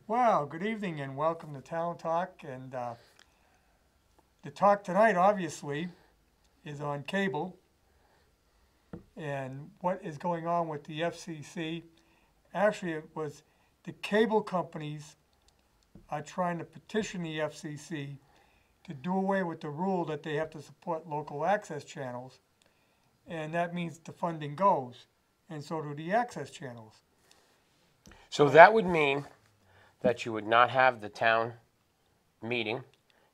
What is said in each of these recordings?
Well, good evening and welcome to Town Talk. And the talk tonight, obviously, is on cable and what is going on with the FCC. Actually, it was the cable companies are trying to petition the FCC to do away with the rule that they have to support local access channels. And that means the funding goes, and so do the access channels. So that would mean that you would not have the town meeting,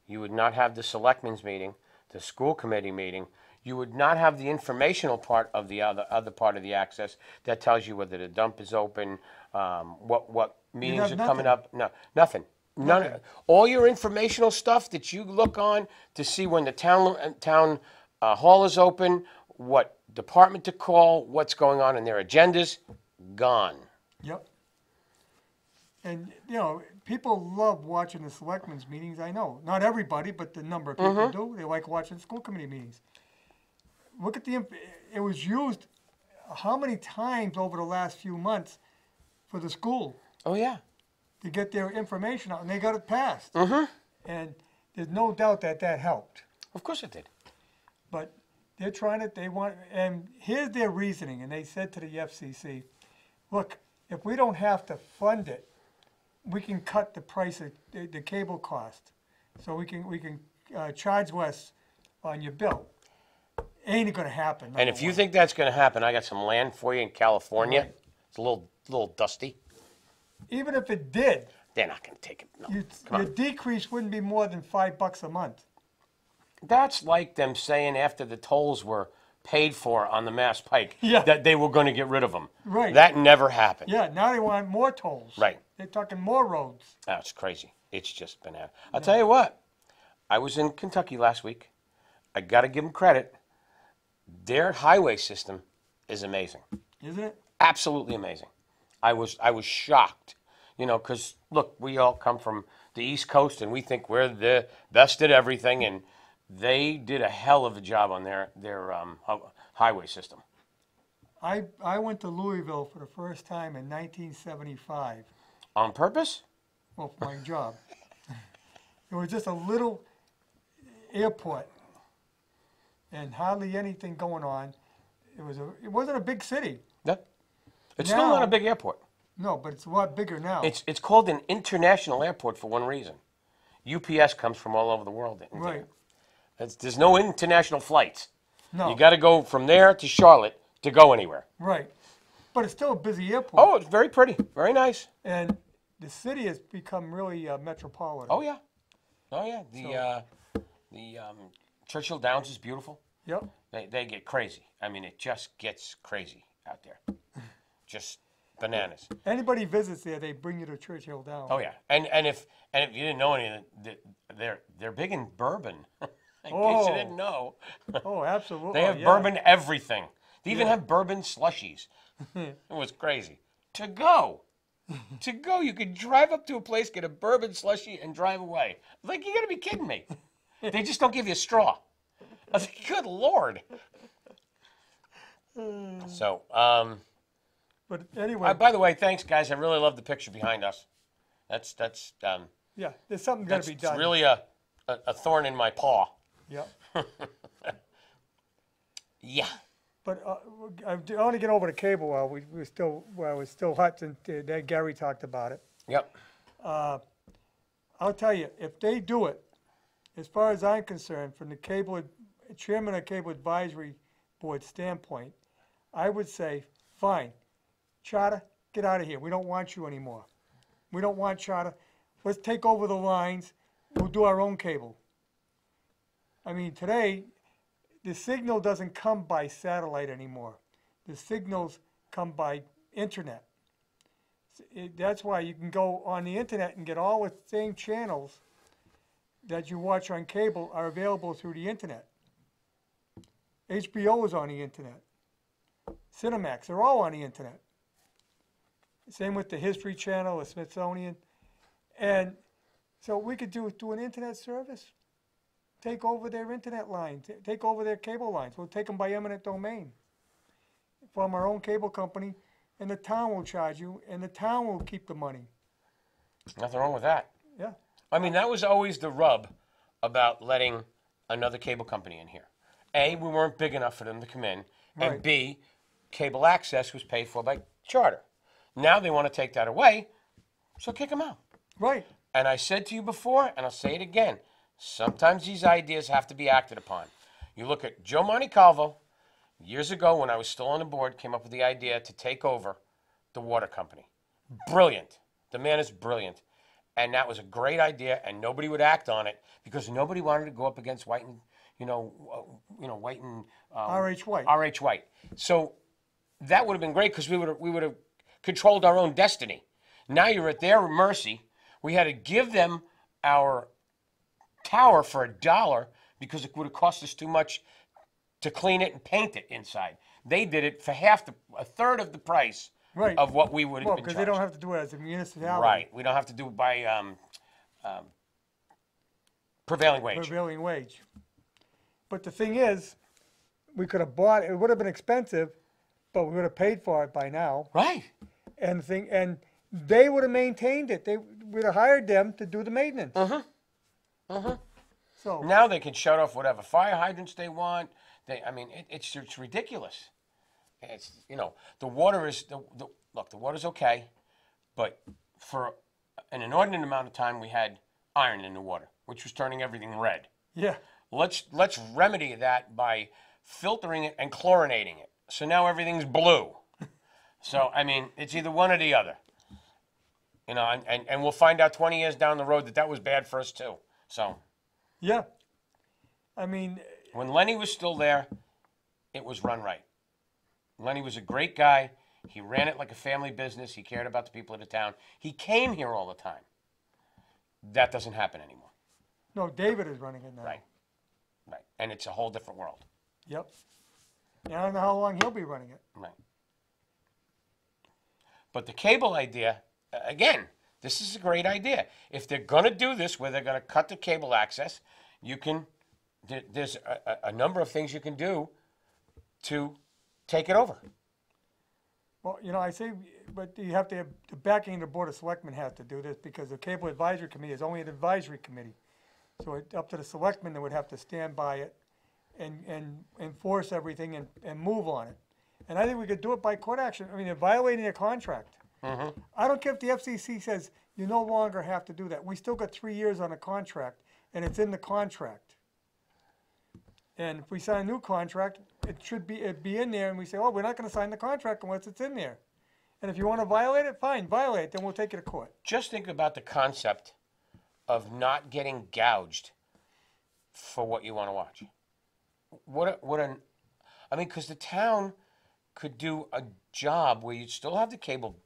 you would not have the selectmen's meeting, the school committee meeting, you would not have the informational part of the other part of the access that tells you whether the dump is open, what meetings are coming up. No, nothing. None. All your informational stuff that you look on to see when the town hall is open, what department to call, what's going on in their agendas, gone. Yep. And, you know, people love watching the selectmen's meetings, I know. Not everybody, but the number of people do. They like watching school committee meetings. Look at it was used how many times over the last few months for the school. Oh, yeah. To get their information out, and they got it passed. And there's no doubt that that helped. Of course it did. But they're trying to, and here's their reasoning, and they said to the FCC, look, if we don't have to fund it, we can cut the price of the cable cost. So we can charge less on your bill. Ain't going to happen. And if you think that's going to happen, I got some land for you in California. Right. It's a little dusty. Even if it did, They're not going to take it. No. your decrease wouldn't be more than $5 a month. That's like them saying after the tolls were paid for on the Mass Pike Yeah. that they were going to get rid of them. Right. That never happened. Yeah, now they want more tolls. Right. They're talking more roads. That's crazy. It's just been happening. I'll tell you what. I was in Kentucky last week. I got to give them credit. Their highway system is amazing. Isn't it? Absolutely amazing. I was shocked, you know, because look, we all come from the East Coast and we think we're the best at everything, and they did a hell of a job on their highway system. I went to Louisville for the first time in 1975. On purpose? Well, for my job. It was just a little airport and hardly anything going on. It wasn't a big city. Yeah. It's still not a big airport. No, but it's a lot bigger now. It's called an international airport for one reason. UPS comes from all over the world. Right. There's no international flights. No. You got to go from there to Charlotte to go anywhere. Right. But it's still a busy airport. Oh, it's very pretty. Very nice. And the city has become really metropolitan. Oh, yeah. Oh, yeah. The Churchill Downs is beautiful. Yep. They get crazy. I mean, it just gets crazy out there. Just bananas. Anybody visits there, they bring you to Churchill Downs. Oh, yeah. And if you didn't know anything, they're big in bourbon. In case you didn't know. Oh, absolutely. They have bourbon everything. They even have bourbon slushies. It was crazy. To go, you could drive up to a place, get a bourbon slushie, and drive away. Like, you got to be kidding me. They just don't give you a straw. I was like, good Lord. So, But anyway. by the way, thanks, guys. I really love the picture behind us. That's yeah, there's something got to be done. It's really a thorn in my paw. Yep. Yeah. But I want to get over to cable while it was still hot, and Gary talked about it. Yep. I'll tell you, if they do it, as far as I'm concerned, from the chairman of Cable Advisory Board standpoint, I would say, fine, Charter, get out of here. We don't want you anymore. We don't want Charter. Let's take over the lines. We'll do our own cable. I mean, today, the signal doesn't come by satellite anymore. The signals come by internet. That's why you can go on the internet and get all the same channels that you watch on cable are available through the internet. HBO is on the internet. Cinemax, they're all on the internet. Same with the History Channel, the Smithsonian. And so we could do an internet service. Take over their internet lines, take over their cable lines. We'll take them by eminent domain from our own cable company, and the town will charge you, and the town will keep the money. Nothing wrong with that. Yeah, I mean, that was always the rub about letting another cable company in here. A, we weren't big enough for them to come in, and Right. B, cable access was paid for by charter. Now they want to take that away, so kick them out. right. And I said to you before, and I'll say it again, sometimes these ideas have to be acted upon. You look at Joe Montecalvo, years ago when I was still on the board, came up with the idea to take over the water company. Brilliant. The man is brilliant. And that was a great idea, and nobody would act on it because nobody wanted to go up against White and, White and R.H. White. R.H. White. So that would have been great because we would have controlled our own destiny. Now you're at their mercy. We had to give them our tower for $1 because it would have cost us too much to clean it and paint it inside. They did it for a third of the price Right. of what we would have Well, been because charged. they don't have to do it as a municipality. Right. We don't have to do it by prevailing wage. Prevailing wage. But the thing is, we could have bought it. It would have been expensive, but we would have paid for it by now. Right. And they would have maintained it. We'd have hired them to do the maintenance. So Now they can shut off whatever fire hydrants they want. It's ridiculous. It's the water is look, the water's okay, but for an inordinate amount of time we had iron in the water, which was turning everything red. yeah, Let's remedy that by filtering it and chlorinating it. So now everything's blue. So it's either one or the other. And we'll find out 20 years down the road that was bad for us too. So yeah. I mean, when Lenny was still there, it was run right. Lenny was a great guy. He ran it like a family business. He cared about the people of the town. He came here all the time. That doesn't happen anymore. no, David is running it now. Right. Right. And it's a whole different world. Yep. And I don't know how long he'll be running it. Right. But the cable idea, again, this is a great idea. If they're going to do this, where they're going to cut the cable access, there's a number of things you can do to take it over. Well, I say, but you have to have the backing of the Board of Selectmen has to do this because the Cable Advisory Committee is only an advisory committee. So it's up to the selectmen that would have to stand by it and enforce everything and move on it. And I think we could do it by court action. I mean, they're violating a contract. I don't care if the FCC says you no longer have to do that. We still got 3 years on a contract, and it's in the contract. And if we sign a new contract, it'd be in there, and we say, oh, we're not going to sign the contract unless it's in there. And if you want to violate it, fine, violate it, then we'll take you to court. Just think about the concept of not getting gouged for what you want to watch. Because the town could do a job where you'd still have the cable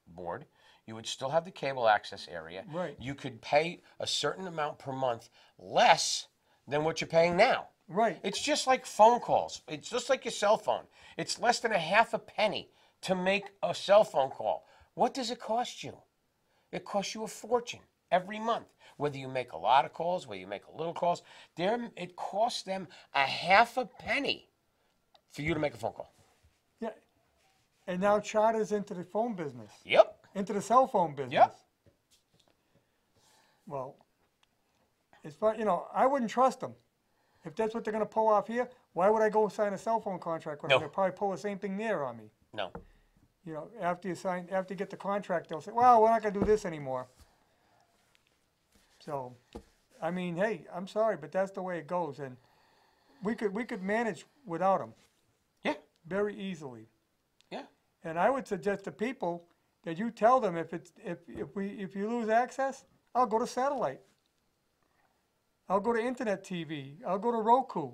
board, you would still have the cable access area. Right. You could pay a certain amount per month less than what you're paying now. Right. It's just like phone calls. It's just like your cell phone. It's less than a half a penny to make a cell phone call. What does it cost you? It costs you a fortune every month. Whether you make a lot of calls, whether you make a little calls, it costs them a half a penny for you to make a phone call. Yeah. And now Charter's into the phone business, Yep. into the cell phone business. Yep. Well, it's fun, I wouldn't trust them. If that's what they're going to pull off here, why would I go sign a cell phone contract when No. they'll probably pull the same thing there on me? No. After you get the contract, they'll say, well, we're not going to do this anymore. So, hey, I'm sorry, but that's the way it goes. And we could manage without them Yeah. very easily. Yeah. And I would suggest to people that you tell them if you lose access, I'll go to satellite. I'll go to internet TV. I'll go to Roku.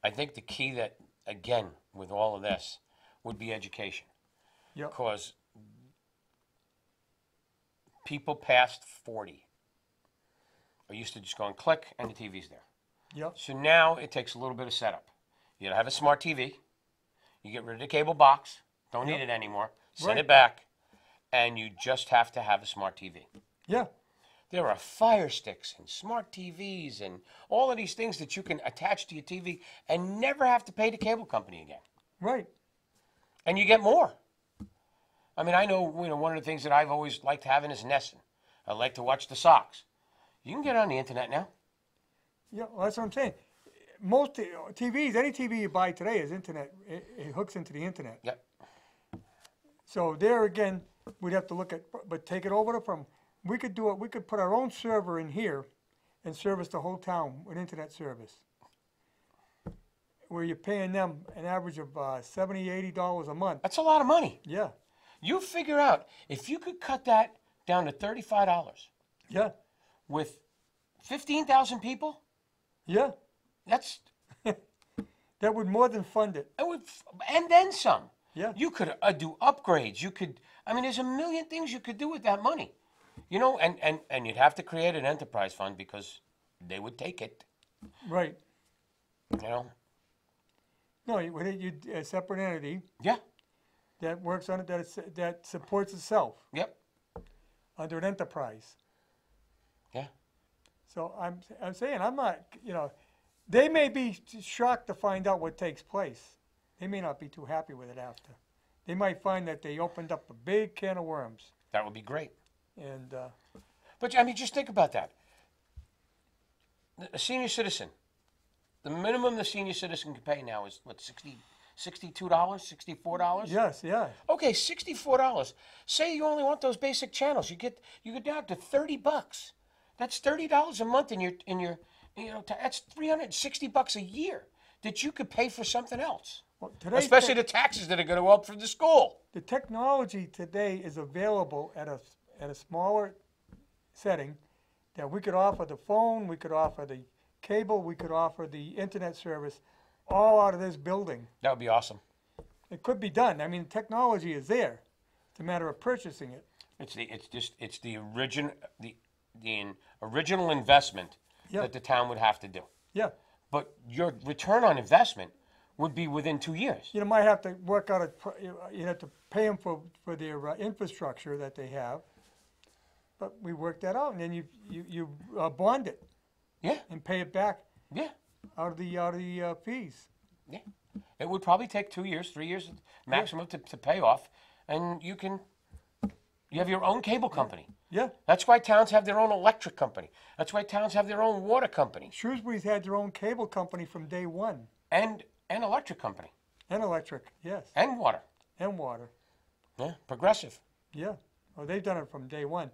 I think the key that, again, with all of this, would be education. Yep. Because people past 40 are used to just going click and the TV's there. Yep. So now it takes a little bit of setup. You gotta have a smart TV. You get rid of the cable box. Don't need it anymore. Send it back. And you just have to have a smart TV. Yeah. There are Fire Sticks and smart TVs and all of these things that you can attach to your TV and never have to pay the cable company again. Right. And you get more. I know, one of the things that I've always liked having is Nessun. I like to watch the Sox. You can get on the internet now. Yeah, well, that's what I'm saying. Most TVs, any TV you buy today is internet. It hooks into the internet. Yep. So there again, we'd have to look at, but take it over from. We could do it. We could put our own server in here, and service the whole town with internet service. Where you're paying them an average of $70, $80 a month. That's a lot of money. Yeah. You figure out if you could cut that down to $35 Yeah. with 15,000 people. Yeah. That's That would more than fund it. and then some. Yeah. You could do upgrades. You could. I mean, there's a million things you could do with that money. You know, and you'd have to create an enterprise fund because they would take it. Right. You know. No, you a separate entity Yeah. that works on it that supports itself Yep. under an enterprise. Yeah. So I'm saying I'm not, they may be shocked to find out what takes place. They may not be too happy with it after. They might find that they opened up a big can of worms. That would be great. And But I mean, just think about that. A senior citizen, the minimum the senior citizen can pay now is what, $62, $64? yes, yeah, Okay, $64. Say you only want those basic channels, you get down to $30. That's $30 a month in your that's $360 a year that you could pay for something else. well, Especially the taxes that are going to go up for the school. the technology today is available at a smaller setting that we could offer the phone, we could offer the cable, we could offer the internet service all out of this building. That would be awesome. It could be done. I mean, technology is there. It's a matter of purchasing it. It's the original investment Yeah. that the town would have to do. Yeah. But your return on investment would be within 2 years. You might have to work out you have to pay them for their infrastructure that they have. But we work that out, and then you bond it Yeah, and pay it back yeah, out of the fees. yeah. It would probably take 2 years, 3 years maximum to pay off, and you have your own cable company. Yeah. That's why towns have their own electric company. That's why towns have their own water company Shrewsbury's had their own cable company from day one, and electric company and electric, yes, and water. and water. Yeah, progressive. Yeah. Oh, they've done it from day one.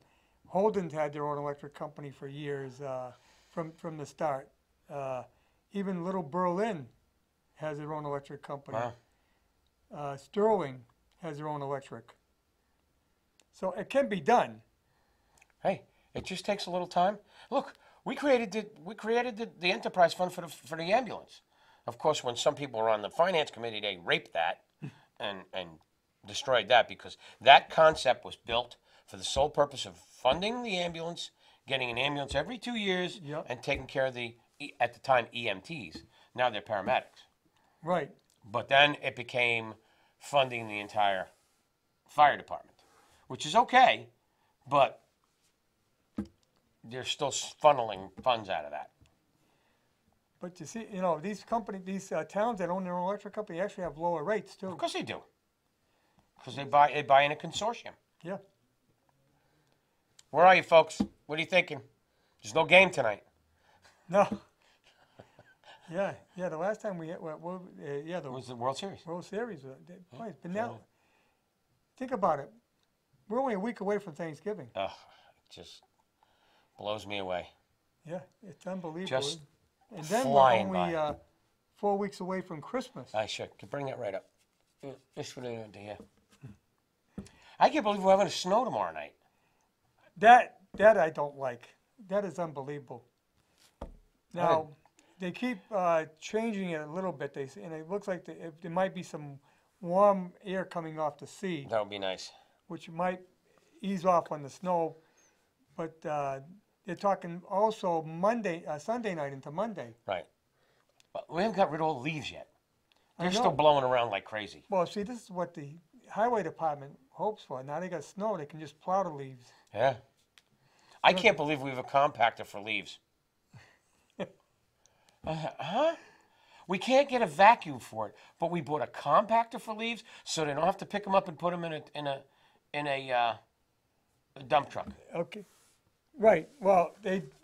Holden's had their own electric company for years from the start. Even Little Berlin has their own electric company. Wow. Sterling has their own electric. So it can be done. Hey, it just takes a little time. Look, we created the enterprise fund for the ambulance. Of course, when some people were on the finance committee, they raped that and destroyed that because that concept was built for the sole purpose of funding the ambulance, getting an ambulance every 2 years, Yep. and taking care of at the time, EMTs. Now they're paramedics. Right. But then it became funding the entire fire department, which is okay, but they're still funneling funds out of that. But you see, these towns that own their own electric company actually have lower rates too. Of course they do. Because they buy in a consortium. Yeah. Where are you, folks? What are you thinking? There's no game tonight. No. Yeah. The last time the It was the World Series. World Series played. But now, think about it. We're only a week away from Thanksgiving. Ugh, it just blows me away. Yeah, it's unbelievable. Just and then flying we're only by. 4 weeks away from Christmas. I should bring that right up. Just put it into here. I can't believe we're having a snow tomorrow night. That I don't like. That is unbelievable. Now, they keep changing it a little bit. And it looks like there might be some warm air coming off the sea, That would be nice. which might ease off on the snow. But they're talking also Sunday night into Monday. Right. But we haven't got rid of all the leaves yet. They're I still know. blowing around like crazy. Well, see, this is what the highway department hopes for. Now they got snow; they can just plow the leaves. Yeah. I can't believe we have a compactor for leaves. Huh? We can't get a vacuum for it, but we bought a compactor for leaves, so they don't have to pick them up and put them in a dump truck. Okay. Right, well,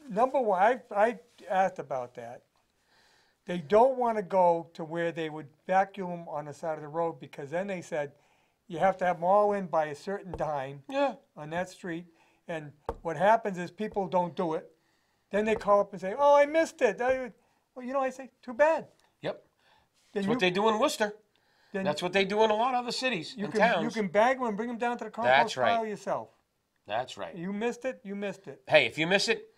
number one, I asked about that. They don't want to go to where they would vacuum on the side of the road, because then they said, you have to have them all in by a certain time Yeah. on that street. And what happens is people don't do it. Then they call up and say, oh, I missed it. Well, I say, too bad. Yep. Then That's what they do in Worcester. then That's what they do in a lot of other cities and towns. you can bag them and bring them down to the That's compost right. pile yourself. That's right. You missed it, you missed it. Hey, if you miss it,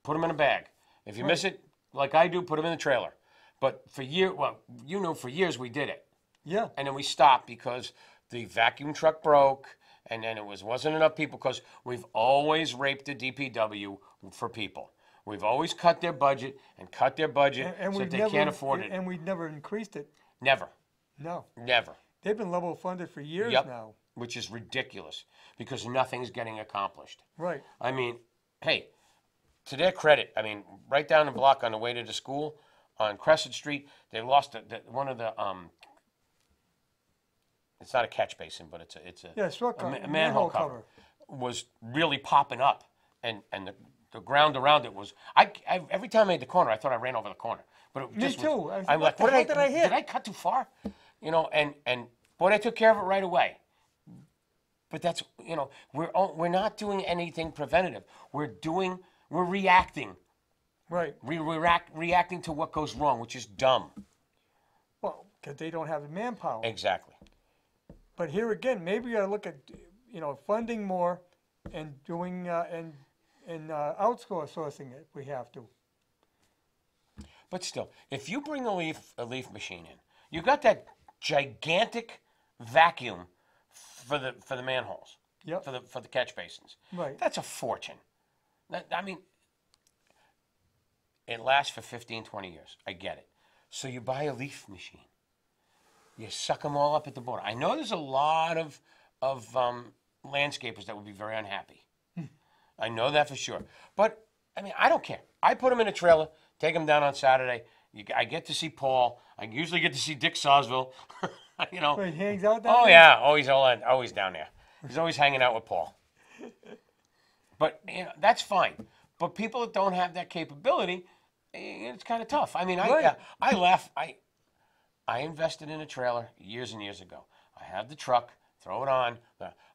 put them in a bag. If you miss it, like I do, put them in the trailer. But for years we did it. Yeah. And then we stopped because the vacuum truck broke, and then wasn't enough people, because we've always raped the DPW for people. We've always cut their budget so that they can't afford it. And we've never increased it. Never. No. Never. They've been level funded for years Yep. now. Which is ridiculous, because nothing's getting accomplished. Right. I mean, hey, to their credit, right down the block on the way to the school on Crescent Street, they lost one of the it's not a catch basin, but it's a manhole cover was really popping up, and the ground around it was. Every time I made the corner, I thought I ran over the corner, but it Me just too. Was, I I'm was, like, what did I hit? Did I cut too far? And boy, they took care of it right away. But that's we're not doing anything preventative. We're reacting. Right. We're reacting to what goes wrong, which is dumb. Well, because they don't have the manpower. Exactly. But here again, maybe you got to look at, funding more and doing and outsourcing it if we have to. But still, if you bring a leaf machine in, you got that gigantic vacuum for the manholes. Yep. For the catch basins. Right. That's a fortune. It lasts for 15, 20 years. I get it. So you buy a leaf machine. You suck them all up at the border. I know there's a lot of landscapers that would be very unhappy. I know that for sure. But, I don't care. I put them in a trailer, take them down on Saturday. I get to see Paul. I usually get to see Dick Sawsville. So he hangs out down Oh, there? yeah. Always down there. He's always hanging out with Paul. But, that's fine. But people that don't have that capability, it's kind of tough. Right. I laugh. I invested in a trailer years and years ago. I have the truck, throw it on.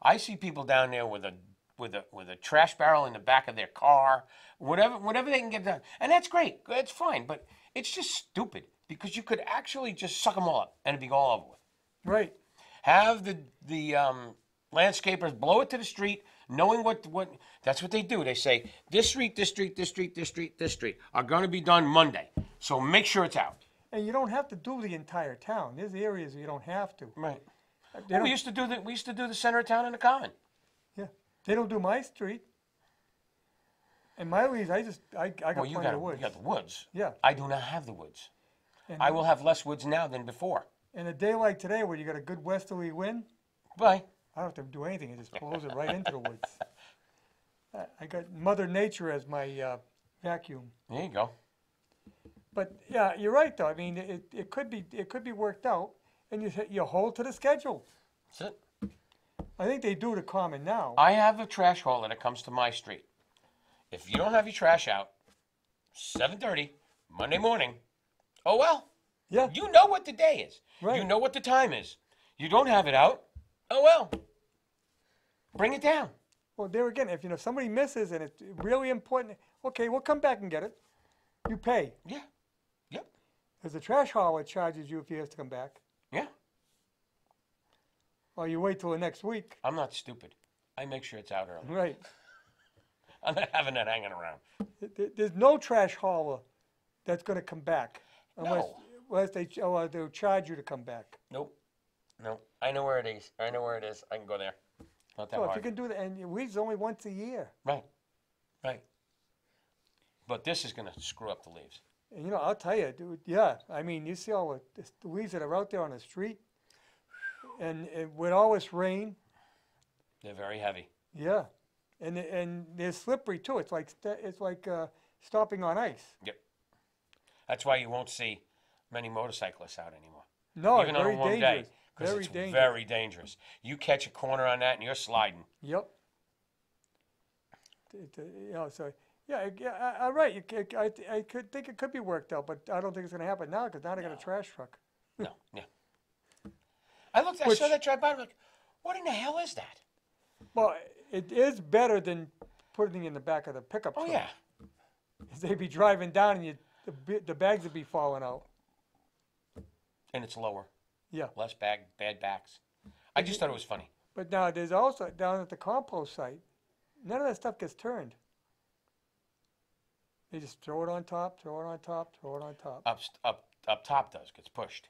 I see people down there with a trash barrel in the back of their car, whatever they can get done, and that's great. It's fine, but it's just stupid, because you could actually just suck them all up and it'd be all over with. Right. Have the landscapers blow it to the street, knowing what that's what they do. They say this street are going to be done Monday, so make sure it's out. And you don't have to do the entire town. There's areas where you don't have to. Right. We used to do the center of town and the common. Yeah. They don't do my street. And my leaves, I got Well, you plenty of woods. You got the woods. Yeah. I do not have the woods. And, I will have less woods now than before. and a day like today where you got a good westerly wind, Bye. I don't have to do anything. It just blows it right into the woods. I got Mother Nature as my vacuum. There you go. But yeah, you're right though. It could be worked out, and you hold to the schedule. That's it. I think they do the common now. I have a trash hauler that comes to my street. If you don't have your trash out, 7:30 Monday morning. Oh well. Yeah. You know what the day is. Right. You know what the time is. You don't have it out. Oh well. Bring it down. Well, there again, if somebody misses and it's really important, okay, we'll come back and get it. You pay. Yeah. Yep. Because the trash hauler charges you if he has to come back. Yeah. Or you wait till the next week. I'm not stupid. I make sure it's out early. Right. I'm not having that hanging around. There's no trash hauler that's going to come back unless they'll charge you to come back. Nope. No. I know where it is. I can go there. Not that So if hard. you can do that, and weeds only once a year. Right. Right. But this is going to screw up the leaves. And I'll tell you, dude. Yeah, you see all the weeds that are out there on the street, and with all this rain. They're very heavy. Yeah, and they're slippery too. It's like stopping on ice. Yep. That's why you won't see many motorcyclists out anymore. No, even it's very on a warm dangerous. day, because it's dangerous. very dangerous. You catch a corner on that and you're sliding. Yep. you know, so, yeah, all right, I could think it could be worked out, but I don't think it's gonna happen now, because now they got a trash truck. No, yeah. I saw Which- that drive by, I'm like, what in the hell is that? Well, it is better than putting it in the back of the pickup Oh, truck. yeah. 'Cause they'd be driving down and the bags would be falling out. And it's lower, Yeah, less bad backs. I just thought it was funny. but now there's also, down at the compost site, none of that stuff gets turned. They just throw it on top, throw it on top, throw it on top. Up top gets pushed.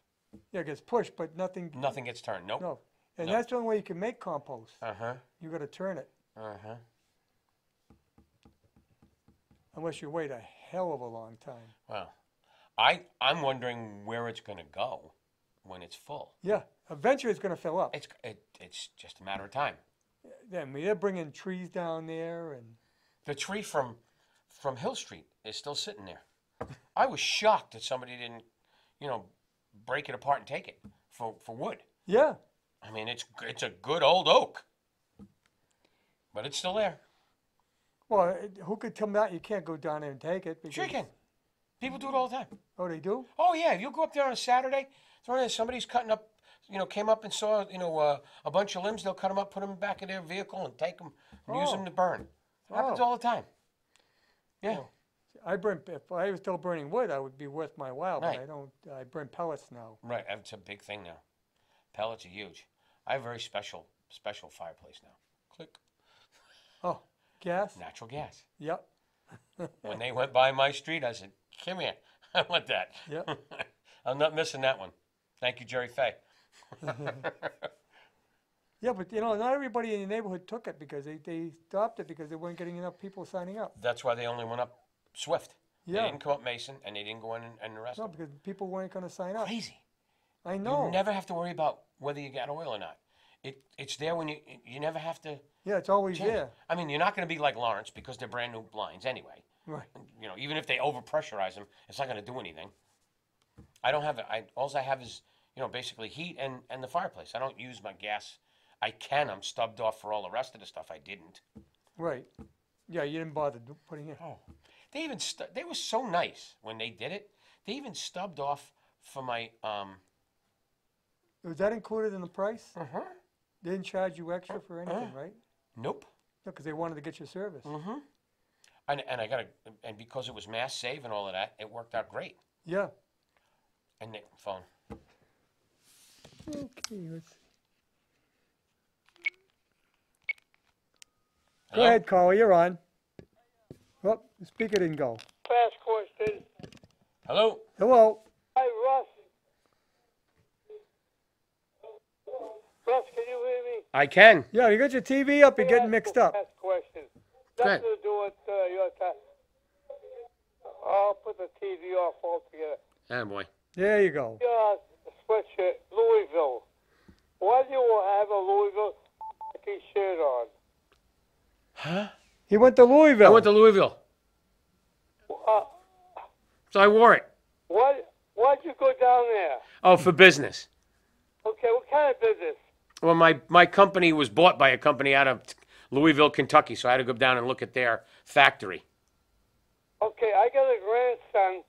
Yeah, it gets pushed, but nothing, Nothing gets turned, nope. no. And No. that's the only way you can make compost. Uh-huh, You gotta turn it, uh-huh. unless you wait a hell of a long time. Well, I'm wondering where it's gonna go when it's full. Yeah, eventually it's gonna fill up. It's just a matter of time. Yeah, I mean, they're bringing trees down there and, The tree from Hill Street is still sitting there. I was shocked that somebody didn't, break it apart and take it for wood. yeah. I mean, it's a good old oak, but it's still there. Well, who could tell me that you can't go down there and take it? Sure you because- can. People do it all the time. Oh, they do? Oh yeah, you go up there on a Saturday. Somebody's cutting up, came up and saw, a bunch of limbs. They'll cut them up, put them back in their vehicle, and take them, and use Oh. them to burn. Happens Oh. all the time. Yeah. Oh. If I was still burning wood, I would be worth my while, Right. but I don't, I burn pellets now. Right. It's a big thing now. Pellets are huge. I have a very special fireplace now. Click. Oh, gas? Natural gas. Yep, When they went by my street, I said, "Come here, I want that." yep. I'm not missing that one. Thank you, Jerry Fay. Yeah, but not everybody in the neighborhood took it because they stopped it because they weren't getting enough people signing up. That's why they only went up Swift. Yeah. They didn't come up Mason, and they didn't go in and the rest No, of them. because people weren't gonna sign up. Crazy. I know. You never have to worry about whether you got oil or not. It's there when you never have to Yeah, it's always change. there. I mean, you're not going to be like Lawrence because they're brand new blinds anyway. Right. Even if they overpressurize them, it's not going to do anything. I don't have it. All I have is basically heat and the fireplace. I don't use my gas. I can. I'm stubbed off for all the rest of the stuff. I didn't. Right. Yeah, you didn't bother putting it. Oh, they were so nice when they did it. They even stubbed off for my Was that included in the price? Uh-huh. They didn't charge you extra for anything, right? Nope. No, because they wanted to get your service. Mm-hmm. And because it was mass save and all of that, it worked out great. Yeah. And the phone. Okay, let's see. Go Hello? ahead, caller, you're on. Oh, the speaker didn't go. Fast question. Hello. Hello. Hi, Russ. Russ, can you hear me? I can. Yeah, you got your TV up, you're getting mixed up. Fast question. Go ahead. Nothing to do with your time. I'll put the TV off altogether. Boy. There you go. Your sweatshirt, Louisville. Why do you have a Louisville shirt on? Huh? He went to Louisville. I went to Louisville, so I wore it. Why'd you go down there? Oh, for business. Okay, what kind of business? Well, my company was bought by a company out of Louisville, Kentucky, so I had to go down and look at their factory. Okay, I got a grandson.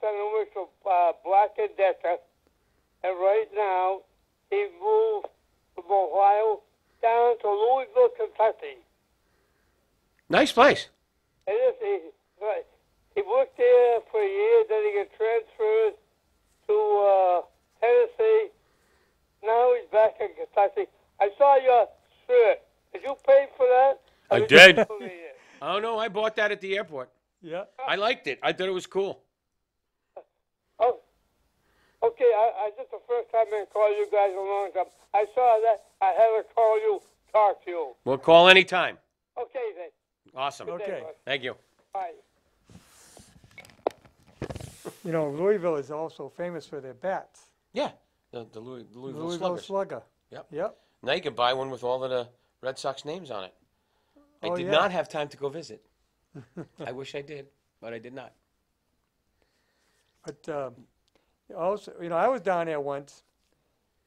Who works for Black & Decker, and right now he moved from Ohio down to Louisville, Kentucky. Nice place. And he worked there for a year, then he got transferred to Tennessee. Now he's back in Kentucky. I saw your shirt. Did you pay for that? I Or did. you pay it? Oh no, I bought that at the airport. Yeah. I liked it. I thought it was cool. Oh, okay. I just the first time I call you guys in a long time. I saw that. I had to call you, talk to you. We'll call anytime. Okay then. Awesome. Good day, Okay. Russ. Thank you. Bye. Louisville is also famous for their bats. Yeah, the Louisville Louisville Sluggers. Slugger. Yep. Yep. Now you can buy one with all of the Red Sox names on it. I Oh, did yeah. not have time to go visit. I wish I did, but I did not. But also, I was down there once,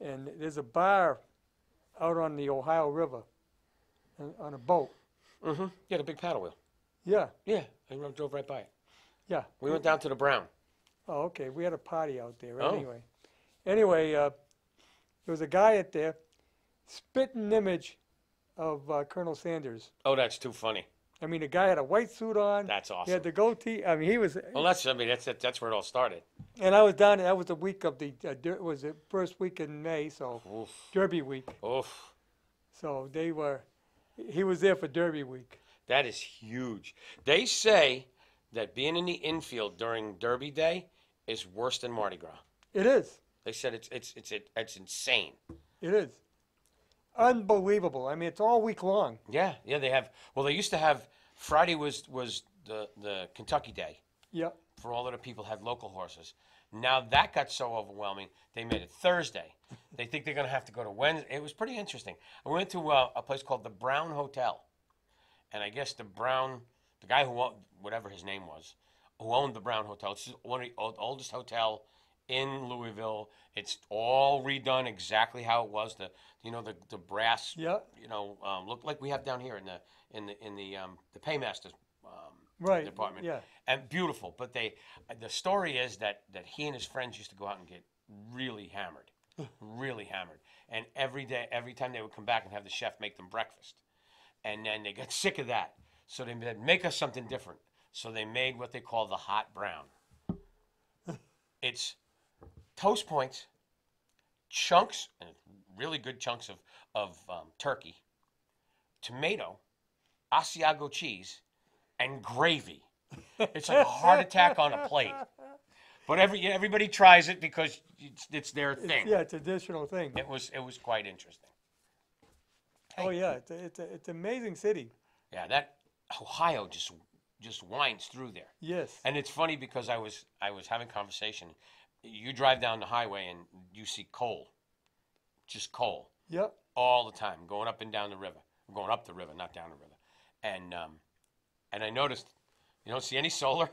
and there's a bar out on the Ohio River, on a boat. Mm-hmm. Yeah, the big paddle wheel. Yeah, Yeah, I drove right by it. yeah. We went down to the Brown. Oh, okay. We had a party out there. Oh. Anyway, there was a guy out there, spitting image of Colonel Sanders. Oh, that's too funny. I mean, the guy had a white suit on. That's He awesome. had the goatee. I mean, he was. Well, that's where it all started. And I was down. That was the week of the. Was the first week in May, so Oof. Derby week. Oof. So they were. He was there for Derby week. That is huge. They say that being in the infield during Derby Day is worse than Mardi Gras. It is. They said it's insane. It is. Unbelievable. I mean, it's all week long. Yeah, they have. Well, they used to have Friday was the Kentucky Day Yep. for all of the people who had local horses. Now that got so overwhelming, they made it Thursday. They think they're going to have to go to Wednesday. It was pretty interesting. I went to a place called the Brown Hotel, and I guess the guy who owned, whatever his name was, who owned the Brown Hotel, it's one of the oldest hotel in Louisville. It's all redone exactly how it was. The brass. Yeah. Looked like we have down here in the Paymaster Right. department. Yeah. And beautiful. But the story is that he and his friends used to go out and get really hammered, really hammered. And every time they would come back and have the chef make them breakfast, and then they got sick of that, so they said, make us something different. So they made what they call the hot brown. It's toast points, chunks, and really good chunks of turkey, tomato, Asiago cheese, and gravy. It's like a heart attack on a plate. But everybody tries it because it's their thing. Yeah, it's a traditional thing. It was quite interesting. Oh yeah, it's an amazing city. Yeah, that Ohio just winds through there. Yes. And it's funny because I was having conversation. You drive down the highway and you see coal, just coal, Yep. all the time, going up and down the river, going up the river, not down the river. And I noticed you don't see any solar,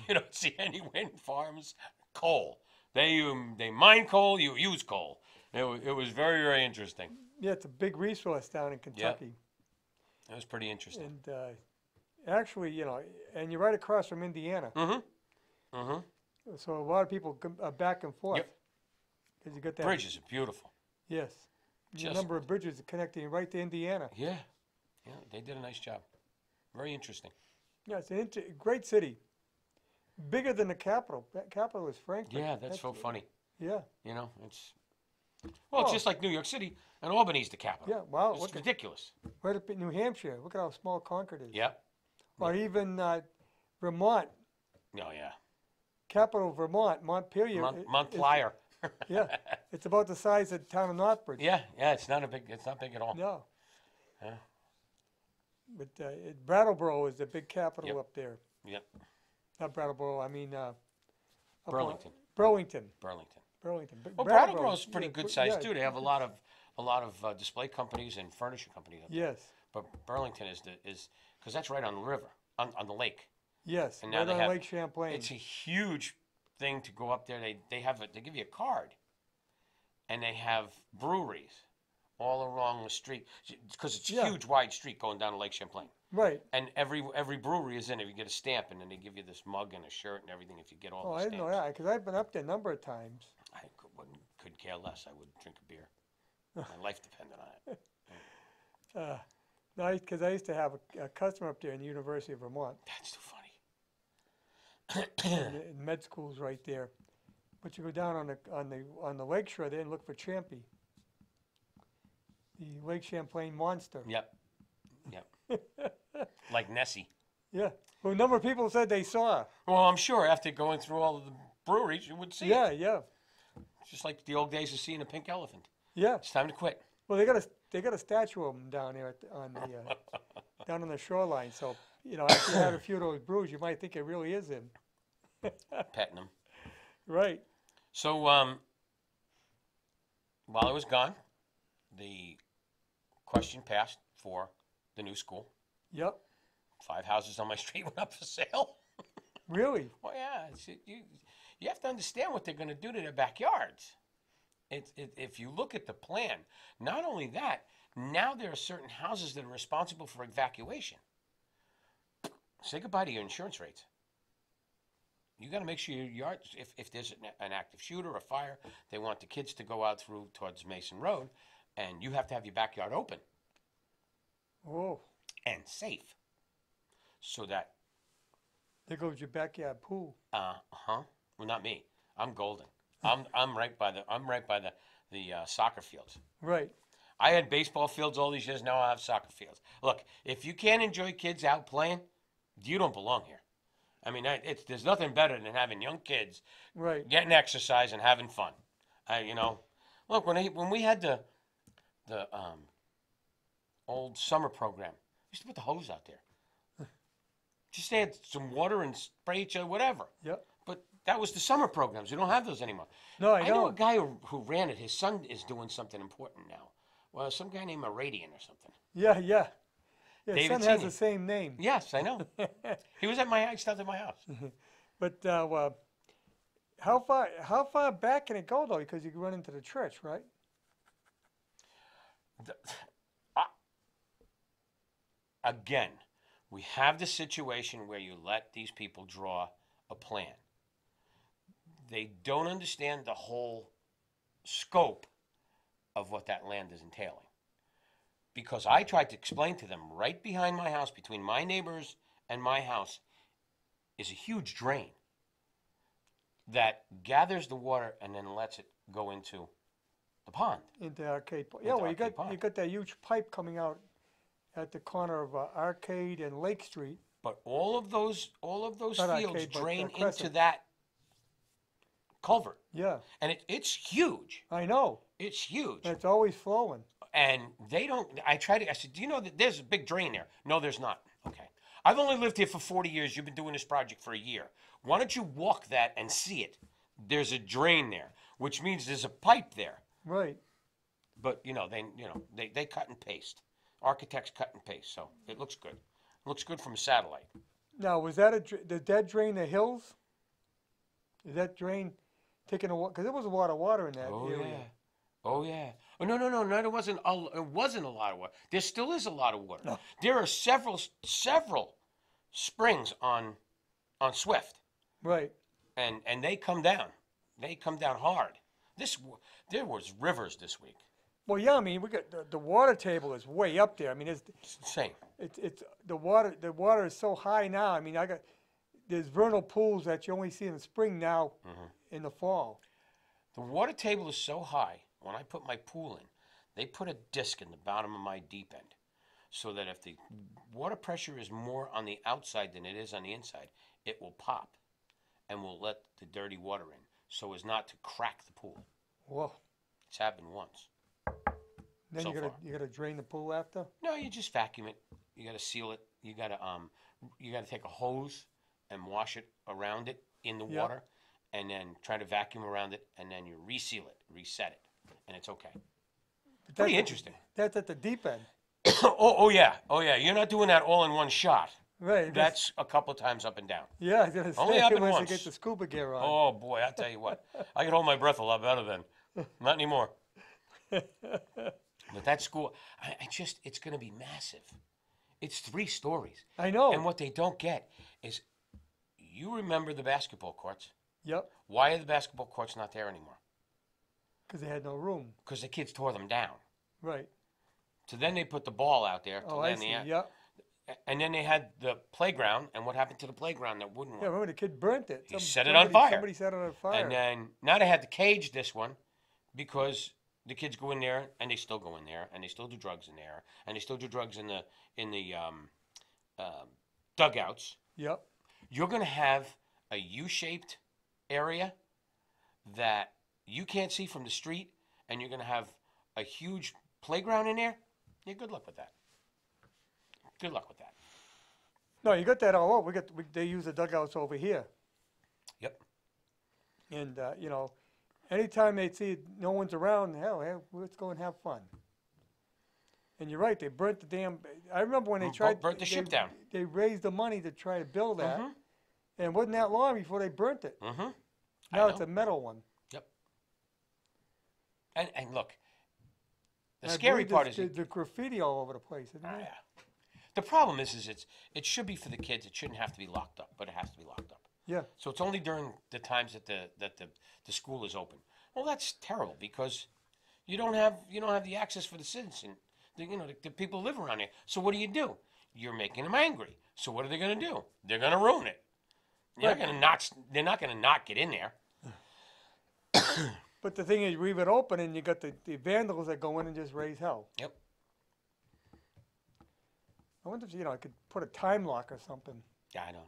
you don't see any wind farms, coal. They mine coal, you use coal. It was very, very interesting. Yeah, it's a big resource down in Kentucky. It was pretty interesting. And actually, and you're right across from Indiana. Mm-hmm. Mm-hmm. So a lot of people are back and forth. Yep. Because you got that. Bridges are beautiful. Yes. There's a Just- number of bridges connecting right to Indiana. Yeah. Yeah, they did a nice job. Very interesting. Yeah, it's a great city. Bigger than the capital. That capital is Frankfurt. Yeah, that's so funny. Yeah. It's it's Oh. just like New York City, and Albany's the capital. Yeah, wow. It's Look at, ridiculous. right up in New Hampshire. Look at how small Concord is. Yep. Or even Vermont. Oh yeah. Capital of Vermont, Montpelier. Montpelier. Yeah. It's about the size of the town of Northbridge. Yeah. It's not big at all. No. Yeah. But Brattleboro is the big capital Yep. up there. Yep. Not Brattleboro, I mean up on- Burlington. Burlington. Burlington. But Well, Brattleboro's pretty yeah, good size yeah, too. They have a lot of display companies and furniture companies up there. Yes. But Burlington is because that's right on the river, on the lake. Yes. And now right they on have Lake Champlain. It's a huge thing to go up there. They give you a card, and they have breweries all along the street because it's a Yeah. huge wide street going down to Lake Champlain. Right. And every brewery is in it. You get a stamp, and then they give you this mug and a shirt and everything if you get all Oh, the I stamps. didn't know that because I've been up there a number of times. I could care less. I would drink a beer. My life depended on it. No, because I used to have a customer up there in the University of Vermont. That's too funny. in med schools right there. But you go down on the lake shore there and look for Champy, the Lake Champlain monster. Yep. Like Nessie. Yeah. Well, a number of people said they saw. Well, I'm sure after going through all of the breweries, you would see Yeah, it. yeah, It's just like the old days of seeing a pink elephant. yeah. It's time to quit. Well, they got a statue of him down there on the down on the shoreline. So after you had a few of those brews, you might think it really is him. Petting them. Right. So while I was gone, the question passed for the new school. Yep. 5 houses on my street went up for sale. Really? Well, yeah. You have to understand what they're going to do to their backyards. if you look at the plan, not only that, now there are certain houses that are responsible for evacuation. Say goodbye to your insurance rates. You got to make sure your yard, if there's an active shooter or fire, they want the kids to go out through towards Mason Road, and you have to have your backyard open. Oh. And safe. So that. There goes your backyard pool. Well, not me. I'm golden. I'm right by the soccer fields. Right. I had baseball fields all these years. Now I have soccer fields. Look, if you can't enjoy kids out playing, you don't belong here. I mean, there's nothing better than having young kids getting exercise and having fun. Look, when we had the old summer program, we used to put the hose out there. Just add some water and spray each other, whatever. Yep. But that was the summer programs. We don't have those anymore. No, I know know a guy who ran it. His son is doing something important now. Well, some guy named Meridian or something. Yeah. Yeah, David son has Senior. the same name. Yes, I know. He was he stopped at my house. But how far back can it go though? Because you can run into the church, right? Again, we have the situation where you let these people draw a plan. They don't understand the whole scope of what that land is entailing. Because I tried to explain to them, right behind my house, between my neighbors and my house, is a huge drain that gathers the water and then lets it go into the pond. Into Arcade. Yeah, well, you got that huge pipe coming out at the corner of Arcade and Lake Street. But all of those fields Arcade, drain Crescent. into that culvert. Yeah. And it's huge. I know. It's huge. And it's always flowing. And they don't, I said, do you know that there's a big drain there? No, there's not. Okay. I've only lived here for 40 years. You've been doing this project for a year. Why don't you walk that and see it? There's a drain there, which means there's a pipe there. Right. But, they cut and paste. Architects cut and paste, so it looks good. It looks good from a satellite. Now, was that did that drain the hills? Is that drain taking a water? Because there was a lot of water in that area. Yeah. Oh, yeah. Oh, no, it wasn't a lot of water. There still is a lot of water. No. There are several springs on Swift. Right. And they come down. They come down hard. There was rivers this week. Well, yeah, I mean, we got the water table is way up there. I mean, It's insane. it's the water is so high now. I mean, there's vernal pools that you only see in the spring now, in the fall. The water table is so high. When I put my pool in, they put a disc in the bottom of my deep end, so that if the water pressure is more on the outside than it is on the inside, it will pop, and will let the dirty water in, so as not to crack the pool. Whoa. It's happened once. Then so you gotta drain the pool after. No, you just vacuum it. You got to seal it. You got to take a hose and wash it around it in the water, and then try to vacuum around it, and then you reseal it, reset it, and it's okay. Pretty interesting. That's at the deep end. oh yeah. You're not doing that all in one shot. Right. That's a couple times up and down. Yeah, I was gonna say, Only happened once once. you get the scuba gear on. Oh boy, I tell you what, I can hold my breath a lot better then. Not anymore. But that school, it's going to be massive. It's 3 stories. I know. And what they don't get is, you remember the basketball courts? Yep. Why are the basketball courts not there anymore? Because they had no room. Because the kids tore them down. Right. So then they put the ball out there. Oh, I see. Yep. And then they had the playground, and what happened to the playground that wouldn't run? Yeah, remember the kid burnt it. He set it on fire. Somebody set it on fire. And then, now they had to cage this one, because the kids go in there, and they still go in there, and they still do drugs in there, and they still do drugs in the dugouts. Yep. You're going to have a U-shaped area that you can't see from the street, and you're going to have a huge playground in there. Yeah, good luck with that. Good luck with that. No, you got that all over. They use the dugouts over here. Yep. And anytime they see no one's around, hell, let's go and have fun. And you're right, they burnt the damn. I remember when they tried. Burnt the ship down. They raised the money to try to build that, Mhm. and it wasn't that long before they burnt it. Mm-hmm. Now it's a metal one. Yep. And look, the I scary believe part there's is the graffiti all over the place, isn't there? yeah. The problem is it should be for the kids. It shouldn't have to be locked up, but it has to be locked up. Yeah. So it's only during the times that the school is open. Well, that's terrible because you don't have the access for the citizen, the people who live around here. So what do? You're making them angry. So what are they going to do? They're going to ruin it. They're not going to not get in there. But the thing is, you leave it open and you got the vandals that go in and just raise hell. Yep. I wonder if, I could put a time lock or something. Yeah, I know.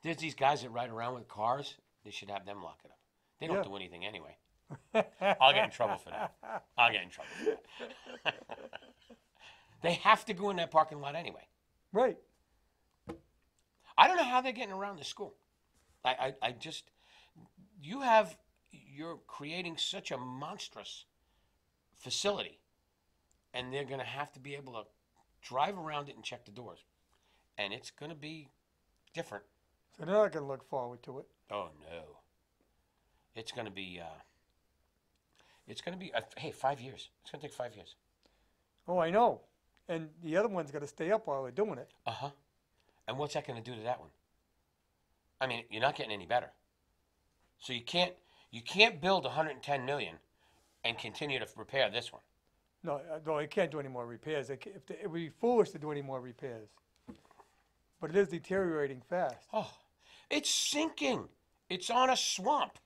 There's these guys that ride around with cars. They should have them lock it up. They don't Yeah. do anything anyway. I'll get in trouble for that. I'll get in trouble for that. They have to go in that parking lot anyway. Right. I don't know how they're getting around the school. I just, you're creating such a monstrous facility, and they're going to have to be able to drive around it and check the doors. And it's going to be different. So they're not going to look forward to it. Oh, no. It's going to be, hey, 5 years. It's going to take 5 years. Oh, I know. And the other one's got to stay up while they're doing it. Uh-huh. And what's that going to do to that one? I mean, you're not getting any better. So you can't build 110 million and continue to repair this one. No, they can't do any more repairs. It would be foolish to do any more repairs. But it is deteriorating fast. Oh, it's sinking. It's on a swamp.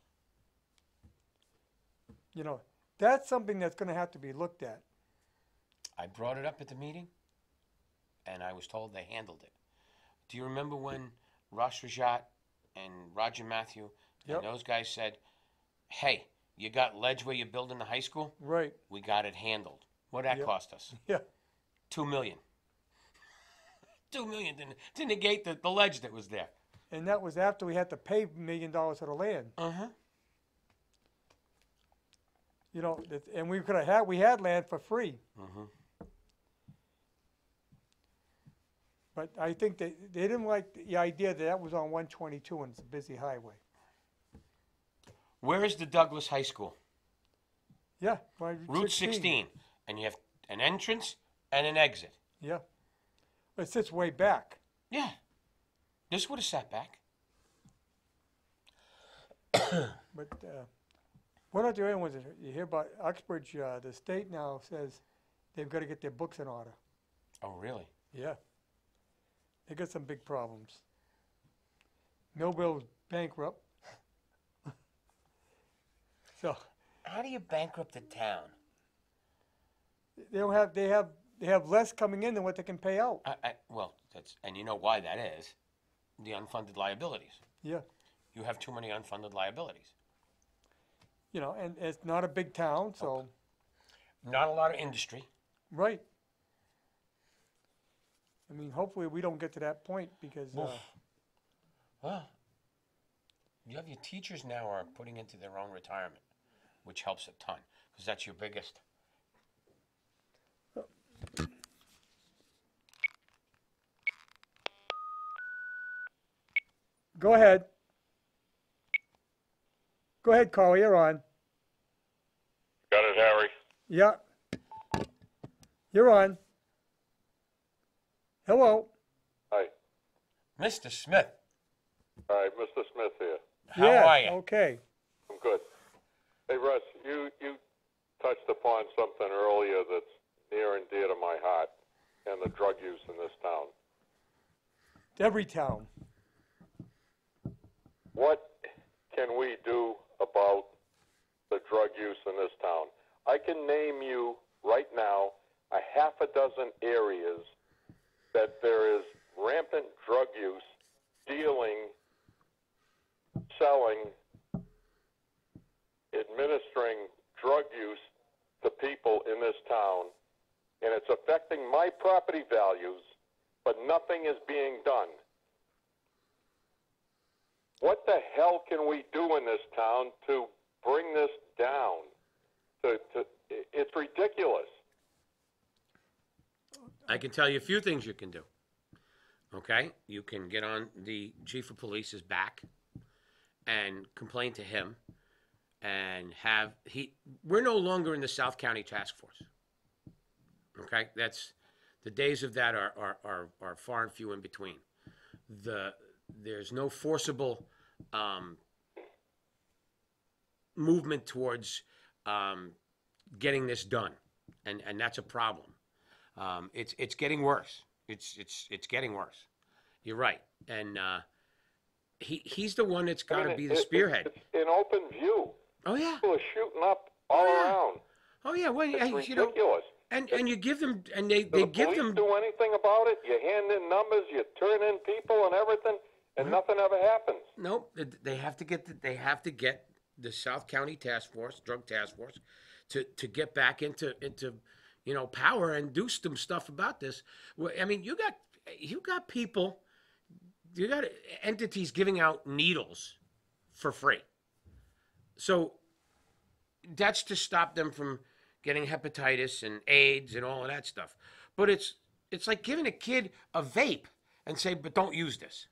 That's something that's going to have to be looked at. I brought it up at the meeting, and I was told they handled it. Do you remember when Russ and Roger Matthew Yep. and those guys said, hey, you got ledge where you're building the high school? Right. We got it handled. What'd that Yep. cost us? Yeah. $2 million. $2 million to negate the ledge that was there. And that was after we had to pay $1 million for the land. Uh-huh. And we had land for free. Mm-hmm. But I think they didn't like the idea that was on 122 and it's a busy highway. Where is the Douglas High School? Yeah. By Route 16. And you have an entrance and an exit. Yeah. It sits way back. Yeah. This would have sat back. But one of the other ones, you hear about Uxbridge, the state now says they've got to get their books in order. Oh, really? Yeah. They got some big problems. Millville's bankrupt. So How do you bankrupt a town? they have less coming in than what they can pay out. And you know why that is? The unfunded liabilities. Yeah. You have too many unfunded liabilities. And it's not a big town, so Not a lot of industry. right. I mean, hopefully we don't get to that point because Well, you have your teachers now are putting into their own retirement, which helps a ton because that's your biggest. go ahead. Go ahead, Carl. You're on. Got it, Harry. Yeah. You're on. Hello. Hi. Mr. Smith, All right, Mr. Smith here. how Yes, are you? Okay. I'm good. Hey, Russ, you touched upon something earlier that's near and dear to my heart, and the drug use in this town. Every town. What can we do about the drug use in this town? I can name you right now a half a dozen areas that there is rampant drug use, dealing, selling, administering drug use to people in this town, and it's affecting my property values, but nothing is being done. What the hell can we do in this town to bring this down? It's ridiculous. I can tell you a few things you can do. Okay? You can get on the chief of police's back and complain to him and we're no longer in the South County Task Force. Okay, the days of that are far and few in between. There's no forcible movement towards getting this done, and that's a problem. It's getting worse. It's getting worse. You're right, and he's the one that's got to be the spearhead. It's in open view. Oh yeah. People are shooting up all around. Oh yeah. Well, It's you know, ridiculous. and you give them, and they Do the give police them. do anything about it? You hand in numbers, you turn in people and everything, and nothing ever happens. Nope. They have to get the South County Task Force, Drug Task Force, to get back into power and do some stuff about this. Well, I mean, you got people, you got entities giving out needles for free. So that's to stop them from getting hepatitis and AIDS and all of that stuff. But it's like giving a kid a vape and say, but don't use this.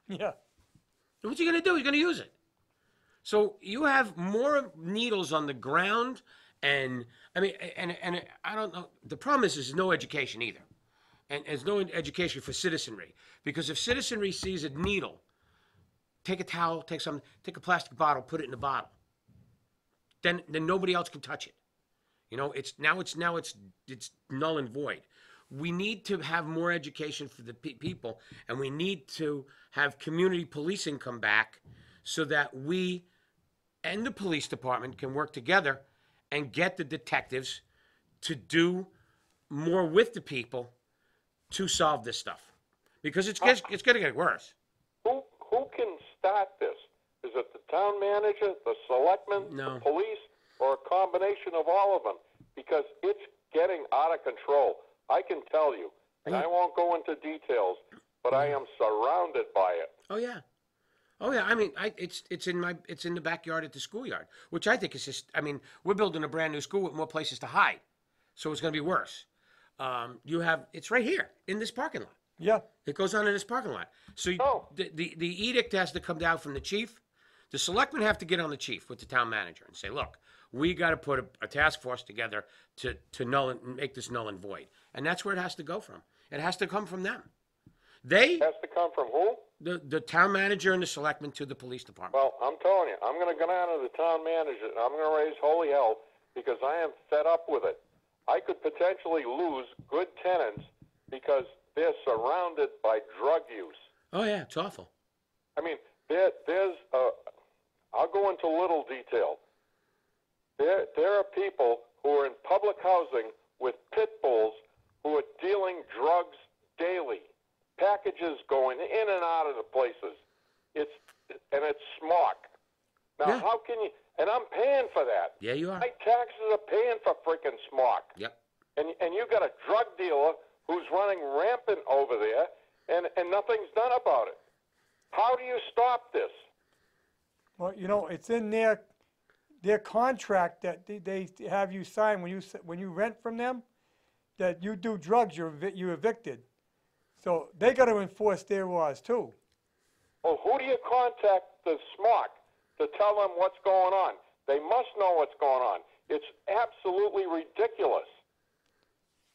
Yeah. What's he going to do? He's going to use it. So you have more needles on the ground, and I mean, and I don't know. The problem is there's no education either, and there's no education for citizenry, because if citizenry sees a needle, take a towel, take a plastic bottle, put it in the bottle, then nobody else can touch it. You know, it's null and void. We need to have more education for the people, and we need to have community policing come back so that we and the police department can work together and get the detectives to do more with the people to solve this stuff. Because it's going to get worse. Who can start this? Is it the town manager, the selectmen, No. the police, or a combination of all of them? Because it's getting out of control. I can tell you, and I won't go into details, but I am surrounded by it. Oh yeah. Oh yeah. I mean, it's in the backyard at the schoolyard, which I think is just. I mean, we're building a brand new school with more places to hide, so it's going to be worse. It's right here in this parking lot. Yeah. It goes on in this parking lot. So the edict has to come down from the chief. The selectmen have to get on the chief with the town manager and say, look, we got to put a task force together to make this null and void. And that's where it has to go from. It has to come from them. It has to come from who? The town manager and the selectmen to the police department. Well, I'm telling you, I'm going to go down to the town manager, and I'm going to raise holy hell because I am fed up with it. I could potentially lose good tenants because they're surrounded by drug use. Oh, yeah, it's awful. I mean, I'll go into little detail. There are people who are in public housing with pit bulls who are dealing drugs daily. Packages going in and out of the places. It's smock. Now, Yeah. how can you? And I'm paying for that. Yeah, you are. My taxes are paying for freaking smock. Yep. And you got a drug dealer who's running rampant over there, and nothing's done about it. How do you stop this? Well, it's in their contract that they have you sign when you rent from them, that you do drugs, you're evicted. So they got to enforce their laws too. Well, who do you contact the SMOC to tell them what's going on? They must know what's going on. It's absolutely ridiculous.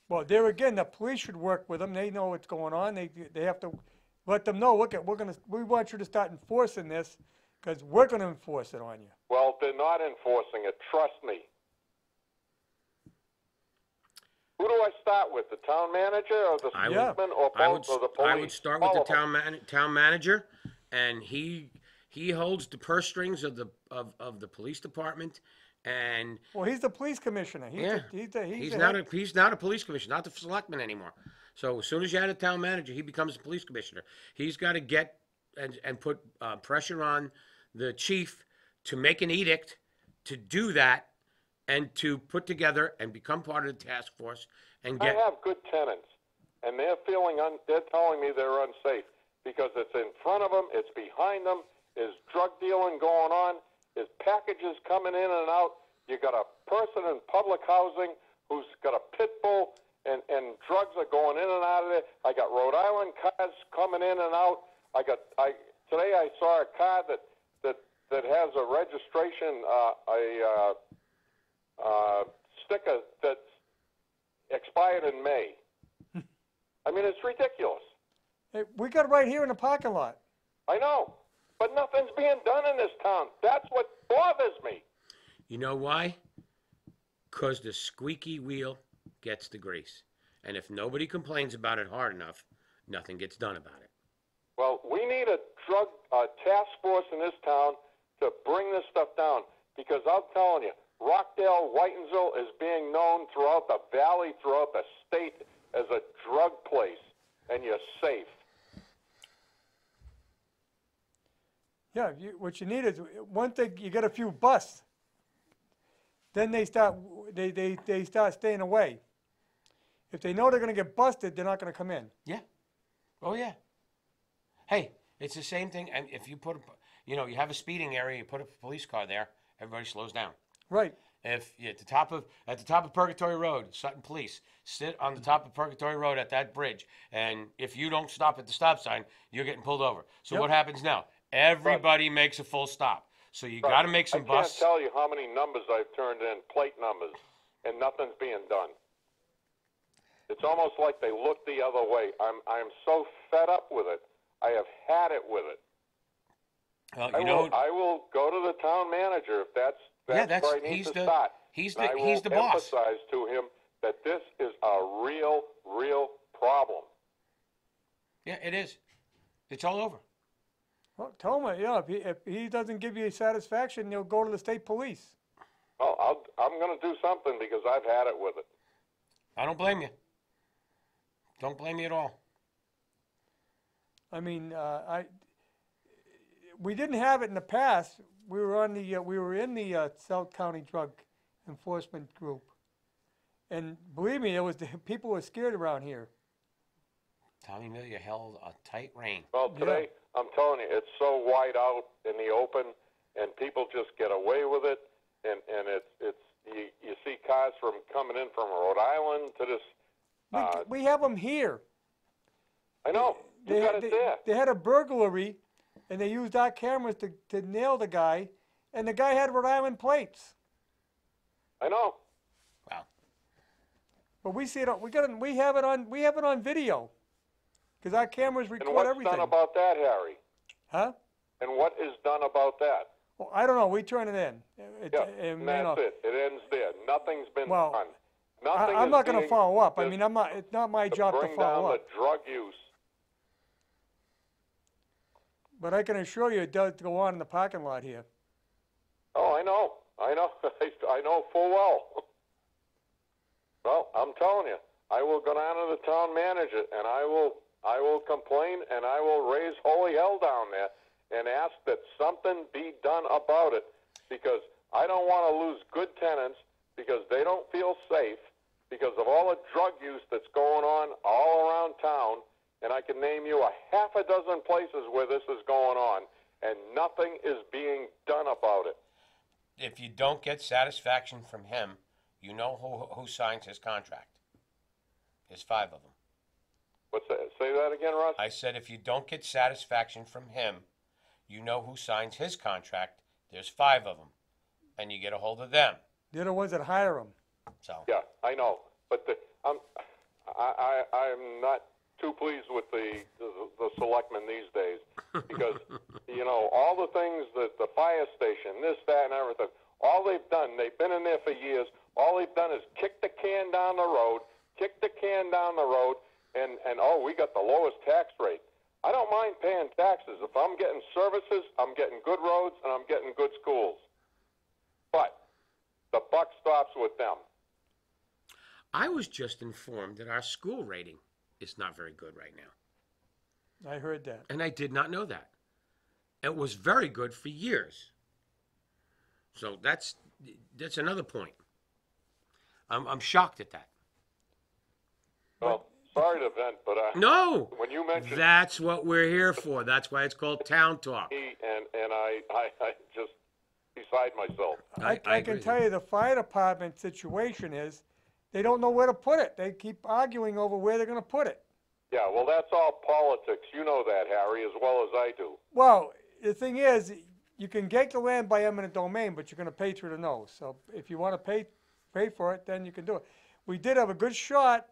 Well, there again, the police should work with them. They know what's going on. They have to let them know. Look, we want you to start enforcing this because we're going to enforce it on you. Well, they're not enforcing it. Trust me. Who do I start with? The town manager or the selectmen or both or the police? I would start with the town manager, and he holds the purse strings of the police department. And well, he's the police commissioner. He's not a police commissioner, not the selectman anymore. So as soon as you add a town manager, he becomes the police commissioner. He's got to get and put pressure on the chief to make an edict to do that and to put together and become part of the task force and get. I have good tenants, and they're they're telling me they're unsafe because it's in front of them, it's behind them, there's drug dealing going on, there's packages coming in and out. You got a person in public housing who's got a pit bull, and drugs are going in and out of there. I got Rhode Island cars coming in and out. Today I saw a car that that has a registration, sticker that's expired in May. I mean, it's ridiculous. Hey, we got it right here in the parking lot. I know, but nothing's being done in this town. That's what bothers me. You know why? Because the squeaky wheel gets the grease. And if nobody complains about it hard enough, nothing gets done about it. Well, we need a drug task force in this town to bring this stuff down, because I'm telling you, Rockdale, Whitensville is being known throughout the valley, throughout the state as a drug place, and you're safe. Yeah, what you need is, one thing, you get a few busts. Then they start staying away. If they know they're going to get busted, they're not going to come in. Yeah. Oh, yeah. Hey, it's the same thing. And if you put, you have a speeding area, you put a police car there, everybody slows down. Right. If you're at the top of Purgatory Road, Sutton Police, sit on the top of Purgatory Road at that bridge, and if you don't stop at the stop sign, you're getting pulled over. So Yep. what happens now? Everybody makes a full stop. So you got to make some busts. I can't tell you how many numbers I've turned in, plate numbers, and nothing's being done. It's almost like they look the other way. I'm so fed up with it. I have had it with it. Well, I will go to the town manager if that's where I need to start. He's And the I will boss. emphasize to him that this is a real problem. Yeah, it is. It's all over. Well, tell him, if he doesn't give you satisfaction, he'll go to the state police. Well, I'm going to do something because I've had it with it. I don't blame you. Don't blame me at all. I mean, we didn't have it in the past. We were in the South County Drug Enforcement Group, and believe me, people were scared around here. Tommy Miller held a tight rein. Well, today, I'm telling you, it's so wide out in the open, and people just get away with it, and you see cars coming in from Rhode Island to this. We have them here. I know. You got it there. They had a burglary, and they used our cameras to nail the guy, and the guy had Rhode Island plates. I know. Wow. But we see it. We have it on video, because our cameras record And what's everything. done about that, Harry? Huh? And what is done about that? Well, I don't know. We turn it in. And that's it. It ends there. Nothing's been Well, done. Nothing I'm is not going to being follow up. I just mean, it's not my job to bring follow down up. the drug use. But I can assure you, it does go on in the parking lot here. Oh, I know. I know full well. Well, I'm telling you, I will go down to the town manager, and I will complain, and I will raise holy hell down there and ask that something be done about it, because I don't want to lose good tenants because they don't feel safe because of all the drug use that's going on all around town. And I can name you a half a dozen places where this is going on, and nothing is being done about it. If you don't get satisfaction from him, you know who signs his contract. There's 5 of them. What's that? Say that again, Russ? I said if you don't get satisfaction from him, you know who signs his contract. There's 5 of them, and you get a hold of them. They're the ones that hire them. So Yeah, I know, but I'm not too pleased with the selectmen these days because all the things that the fire station, this, that, and everything, all they've done, they've been in there for years. All they've done is kick the can down the road, and we got the lowest tax rate. I don't mind paying taxes. If I'm getting services, I'm getting good roads, and I'm getting good schools. But the buck stops with them. I was just informed that our school rating is not very good right now. I heard that. And I did not know that. It was very good for years. So that's another point. I'm shocked at that. Well, sorry to vent, but No, when you mentioned that's what we're here for. That's why it's called Town Talk. me and I just beside myself. I agree. can tell you the fire department situation is they don't know where to put it. They keep arguing over where they're going to put it. Yeah, well, that's all politics. You know that, Harry, as well as I do. Well, the thing is, you can get the land by eminent domain, but you're gonna pay through the nose. So if you wanna pay for it, then you can do it. We did have a good shot,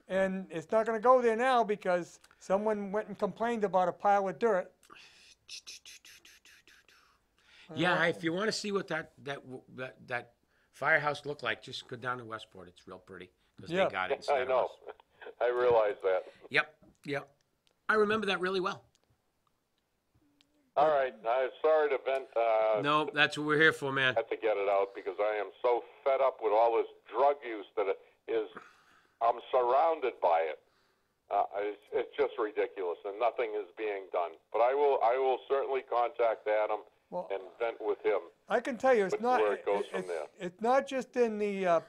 and it's not gonna go there now because someone went and complained about a pile of dirt. Yeah, if you want to see what that firehouse looked like, just go down to Westport. It's real pretty because Yeah. they got it I instead of know. us. I realize that. Yep. I remember that really well. All right. I'm sorry to vent. No, that's what we're here for, man. Had to get it out because I am so fed up with all this drug use that I'm surrounded by it. It's just ridiculous, and nothing is being done. But I will certainly contact Adam and vent with him. I can tell you, it's But not. where it goes from there. It's not just in the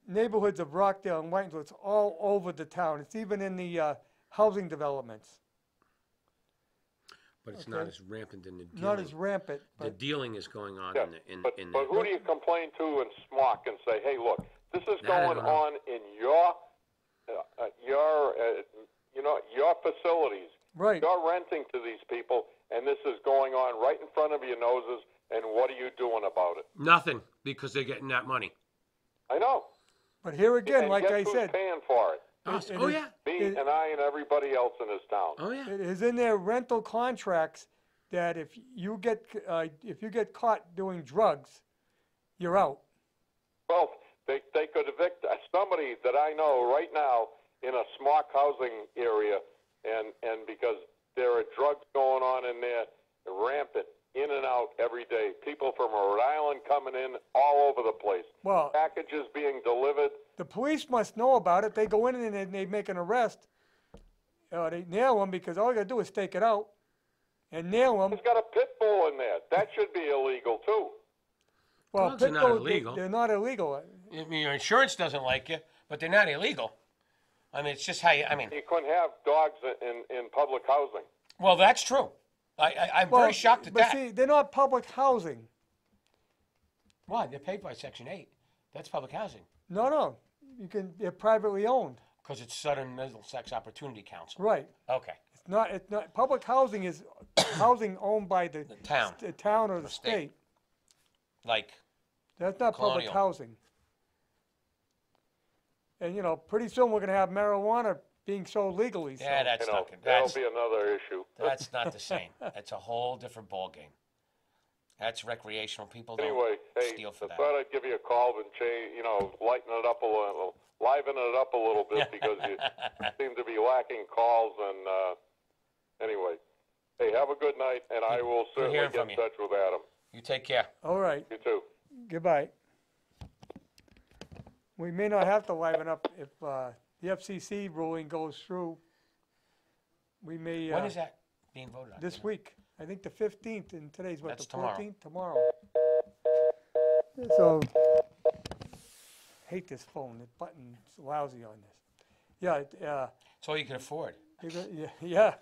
neighborhoods of Rockdale and Whitensville. It's all over the town. It's even in the housing developments. But it's not as rampant in the dealing. Not as rampant. The But dealing is going on Yeah, but who do you complain to in Smock and say, hey, look, this is That I going don't know. on in your facilities. right. You're renting to these people, and this is going on right in front of your noses, and what are you doing about it? Nothing, because they're getting that money. I know. But here again, And like guess I who's said, paying for it? Us. it Oh, is- yeah. Me It- and I and everybody else in this town. Oh, yeah. it is in their rental contracts that if you get caught doing drugs, you're out. Well, they could evict somebody that I know right now in a smart housing area, and because there are drugs going on in there, rampant, in and out every day. People from Rhode Island coming in all over the place. Well, Packages being delivered. the police must know about it. They go in and they make an arrest. They nail them because all you gotta do is stake it out and nail them. He's got a pit bull in there. That should be illegal too. Well, Dogs are pit not bulls, illegal. They're not illegal. I mean, your insurance doesn't like you, but they're not illegal. I mean, it's just how you, You couldn't have dogs in public housing. well, that's true. I'm very shocked at but that. see, they're not public housing. Why? They're paid by Section 8. That's public housing. No. They're privately owned. Because it's Southern Middlesex Opportunity Council. Right. Okay. It's not, public housing is housing owned by the town. The town or the state. state. Like, That's not public Colonial. housing. And, pretty soon we're gonna have marijuana being sold legally, so. yeah, that's not good. That'll be another issue. That's not the same. That's a whole different ballgame. That's recreational. People don't Anyway, hey, steal for I that. thought I'd give you a call and change, lighten it up a little, liven it up a little bit because you seem to be lacking calls. And anyway, hey, have a good night, and I will certainly hearing get from in you. touch with Adam. You take care. All right, You too. goodbye. We may not have to liven up if, the FCC ruling goes through. We may, When is that being voted on? this week, I think the 15th, and today's what, That's the tomorrow. 14th? Tomorrow. So, hate this phone, the button's lousy on this. Yeah, It's all you can afford. yeah.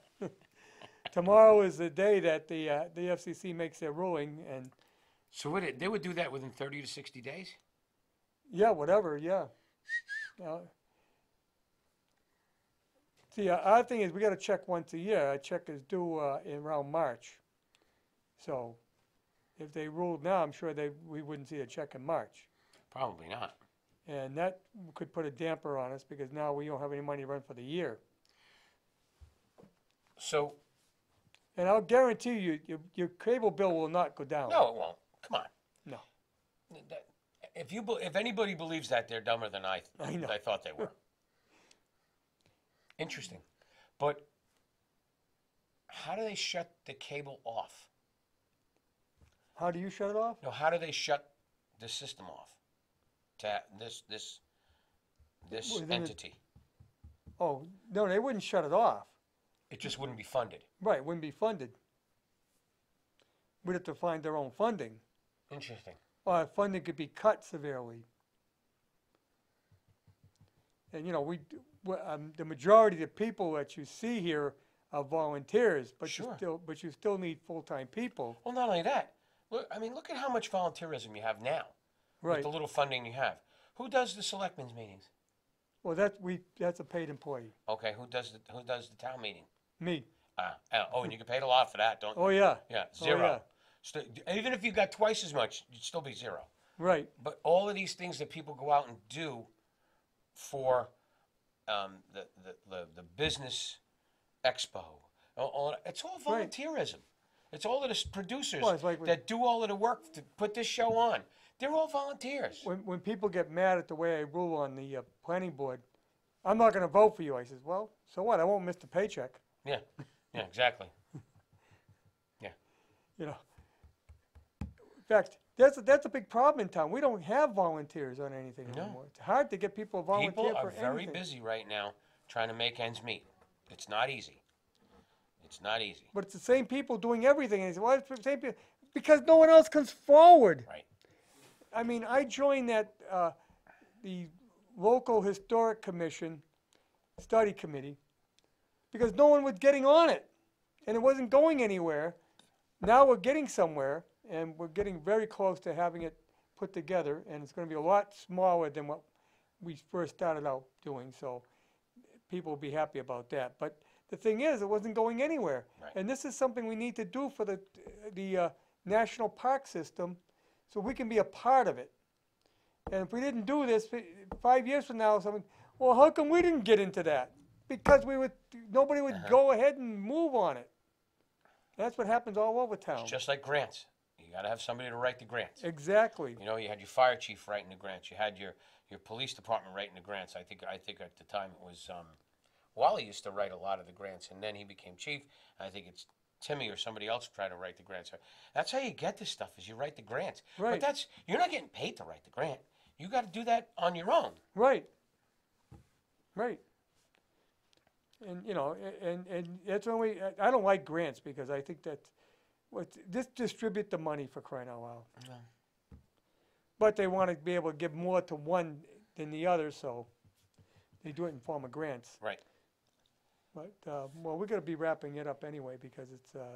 Tomorrow is the day that the FCC makes their ruling, and, So they would do that within 30 to 60 days? yeah, whatever, yeah. See, other thing is, we gotta check once a year. Our check is due in around March. So, if they ruled now, I'm sure we wouldn't see a check in March. Probably not. And that could put a damper on us, because now we don't have any money run for the year. So, And I'll guarantee you, your cable bill will not go down. no, it won't. Come on. No. If anybody believes that, they're dumber than I know. I thought they were. Interesting. But how do they shut the cable off? How do you shut it off? No, how do they shut the system off to this Within the- entity? Oh, no, they wouldn't shut it off. It just wouldn't be funded. Right, it wouldn't be funded. We'd have to find their own funding. Interesting. Or funding could be cut severely. And, the majority of the people that you see here are volunteers, but Sure. you still need full-time people. Well, not only that. Look at how much volunteerism you have now Right. with the little funding you have. Who does the selectmen's meetings? Well, that's a paid employee. Okay, who does the town meeting? Me. And you get paid a lot for that, don't you? Oh, yeah. Yeah, Oh, zero. yeah. Even if you got twice as much, you'd still be zero. Right. But all of these things that people go out and do for the business expo, it's all Right. volunteerism. It's all of the producers Well, it's like that do all of the work to put this show on. They're all volunteers. When people get mad at the way I rule on the planning board, I'm not going to vote for you. I says, well, so what? I won't miss the paycheck. Yeah, yeah, exactly. Yeah. You know. In fact, that's a big problem in town. We don't have volunteers on anything No. anymore. It's hard to get people to volunteer People for are very anything. busy right now trying to make ends meet. It's not easy. It's not easy. But it's the same people doing everything. And he said, well, it's the same people. Because no one else comes forward. Right. I mean, I joined that, the local historic commission study committee because no one was getting on it. And it wasn't going anywhere. Now we're getting somewhere, and we're getting very close to having it put together, and it's going to be a lot smaller than what we first started out doing, so people will be happy about that. But the thing is, it wasn't going anywhere. Right. And this is something we need to do for the national park system so we can be a part of it. And if we didn't do this, 5 years from now, someone, well, how come we didn't get into that? Because nobody would go ahead and move on it. That's what happens all over town. It's just like grants. You got to have somebody to write the grants. Exactly. You know, you had your fire chief writing the grants. You had your police department writing the grants. I think at the time it was Wally used to write a lot of the grants, and then he became chief. I think it's Timmy or somebody else trying to write the grants. That's how you get this stuff, is you write the grants. Right. But you're not getting paid to write the grant. You got to do that on your own. Right. Right. And, you know, and that's when I don't like grants because I think that, just distribute the money for crying out loud. No. But they want to be able to give more to one than the other, so they do it in form of grants. Right. But, well, we're going to be wrapping it up anyway because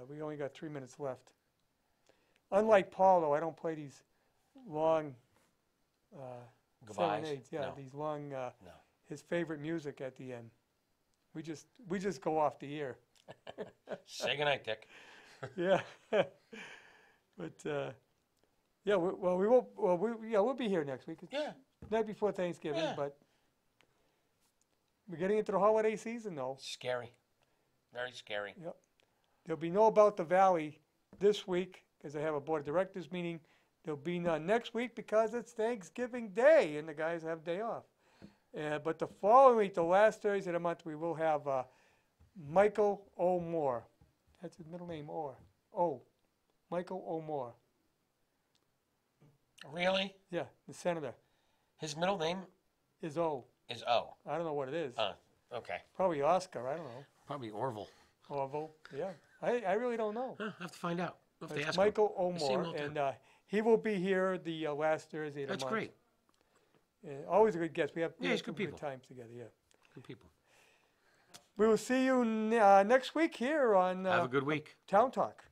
we only got 3 minutes left. Unlike Paul, though, I don't play these long Goodbyes? serenades. Yeah, No. these long, No. his favorite music at the end. We just go off the air. Say goodnight, Dick. Yeah. But, yeah, we won't, we'll be here next week. It's Yeah. night before Thanksgiving, Yeah. but we're getting into the holiday season, though. Scary. Very scary. Yep. There'll be no About the Valley this week because I have a board of directors meeting. There'll be none next week because it's Thanksgiving Day and the guys have day off. But the following week, the last Thursday of the month, we will have Michael O. Moore. That's his middle name, Michael O. Moore. Really? Yeah, the senator. His middle name Is O. is O. I don't know what it is. Okay. Probably Oscar, I don't know. Probably Orville. Orville, yeah. I really don't know. Huh, I have to find out. I'll have to It's ask him. Michael O. I see him Moore, all the time. and he will be here the last Thursday of the That's month. great. Always a good guest. We have Yeah, he's good good people. times together, yeah. Good people. We will see you next week here on Have a good week. Town Talk.